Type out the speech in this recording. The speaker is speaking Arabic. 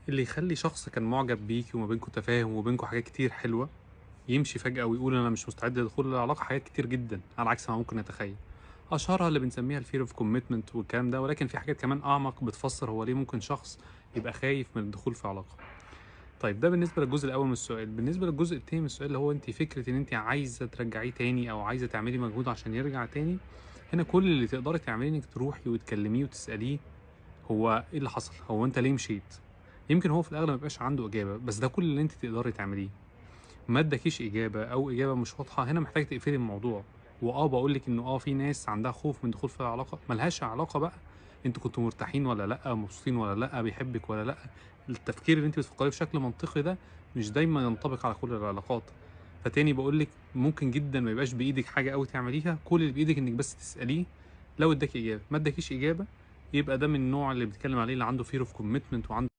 اللي يخلّي شخص كان معجب بيكِ وما بينكم تفاهم وبينكم حاجات كتير حلوة، يمشي فجأة ويقول أنا مش مستعد لدخول العلاقة، حاجات كتير جدًا، على عكس ما ممكن نتخيل. أشهرها اللي بنسميها الfear of commitment والكلام ده، ولكن في حاجات كمان أعمق بتفسّر هو ليه ممكن شخص يبقى خايف من الدخول في علاقة. طيب ده بالنسبة للجزء الأول من السؤال، بالنسبة للجزء التاني من السؤال اللي هو أنتِ فكرة إن أنتِ عايزة ترجّعيه تاني أو عايزة تعملي مجهود عشان يرجع تاني، هنا كل اللي تقدري تعمليه إنِّك تروحي وتكلميه وتسأليه هو إيه اللي حصل، هو أنت ليه مشيت؟ يمكن هو في الأغلب ما يبقاش عنده إجابة، بس ده كل اللي أنتِ تقدري تعمليه. ما ادّاكيش إجابة أو إجابة مش واضحة، هنا محتاجة تقفلي الموضوع. باقول لِك إنه في ناس عندها خوف من الدخول في العلاقة، ما لهاش علاقة بقى أنتم كنتم مرتاحين والّا لأ، مبسوطين والّا لأ، بيحبِّك والّا لأ. التفكير اللي أنتِ بتفكّريه بشكل منطقي ده مش دايمًا ينطبق على كل العلاقات. فتاني باقول لِك ممكن جدًا ما يبقاش بإيدِك حاجة أوي تعمليها، كل اللي بإيدِك إنِّك بس تسأليه لو ادّاكِ إجابة، ما ادّاكيش إجابة يبقى ده من النوع اللي بنتكلم عليه اللي عنده fear of commitment وعنده